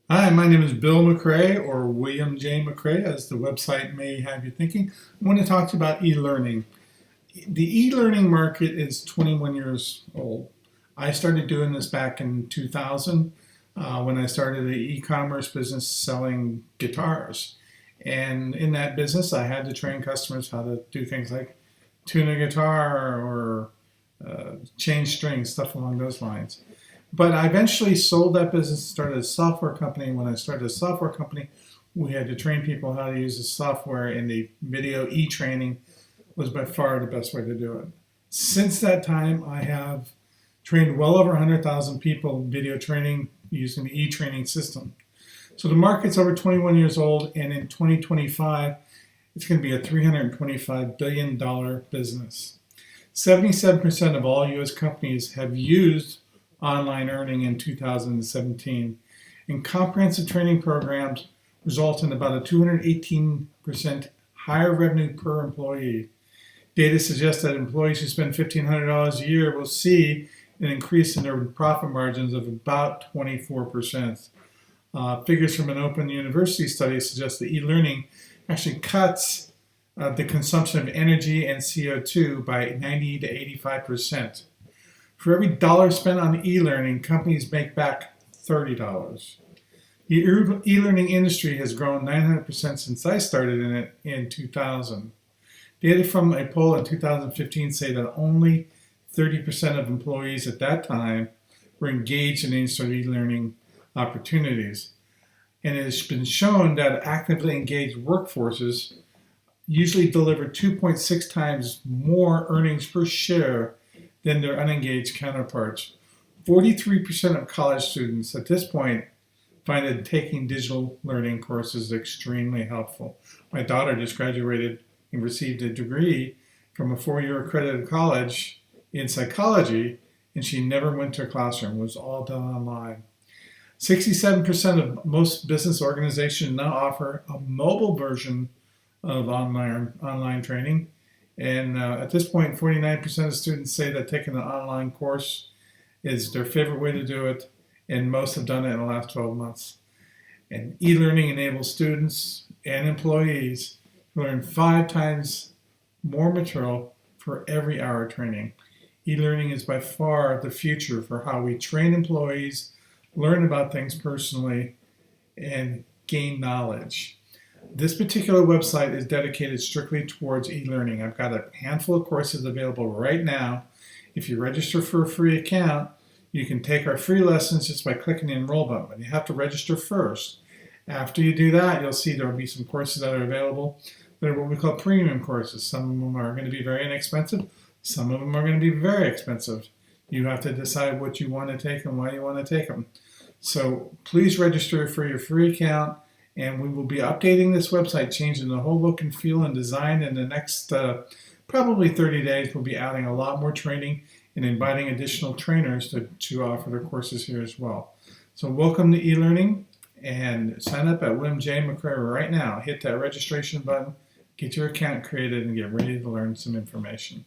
Hi, my name is Bill McRae, or William J. McRae, as the website may have you thinking. I want to talk to you about e-learning. The e-learning market is 21 years old. I started doing this back in 2000 when I started an e-commerce business selling guitars. And in that business, I had to train customers how to do things like tune a guitar or change strings, stuff along those lines. But I eventually sold that business, started a software company. When I started a software company, we had to train people how to use the software, and the video e-training was by far the best way to do it. Since that time, I have trained well over 100,000 people in video training using the e-training system. So the market's over 21 years old, and in 2025, it's going to be a $325 billion business. 77% of all U.S. companies have used online earning in 2017, and comprehensive training programs result in about a 218% higher revenue per employee. Data suggests that employees who spend $1,500 a year will see an increase in their profit margins of about 24%. Figures from an open university study suggest that e-learning actually cuts the consumption of energy and CO2 by 90 to 85%. For every dollar spent on e-learning, companies make back $30. The e-learning industry has grown 900% since I started in it in 2000. Data from a poll in 2015 say that only 30% of employees at that time were engaged in any sort of e-learning opportunities. And it has been shown that actively engaged workforces usually deliver 2.6 times more earnings per share than their unengaged counterparts. 43% of college students at this point find that taking digital learning courses extremely helpful. My daughter just graduated and received a degree from a 4-year accredited college in psychology, and she never went to a classroom. It was all done online. 67% of most business organizations now offer a mobile version of online training. And at this point, 49% of students say that taking an online course is their favorite way to do it, and most have done it in the last 12 months. And e-learning enables students and employees to learn 5 times more material for every hour of training. E-learning is by far the future for how we train employees, learn about things personally, and gain knowledge. This particular website is dedicated strictly towards e-learning. I've got a handful of courses available right now. If you register for a free account, you can take our free lessons just by clicking the enroll button. But you have to register first. After you do that, you'll see there will be some courses that are available that are what we call premium courses. Some of them are going to be very inexpensive. Some of them are going to be very expensive. You have to decide what you want to take and why you want to take them. So please register for your free account. And we will be updating this website, changing the whole look and feel and design in the next probably 30 days. We'll be adding a lot more training and inviting additional trainers to offer their courses here as well. So welcome to e-learning, and sign up at William J. McRae right now. Hit that registration button, get your account created, and get ready to learn some information.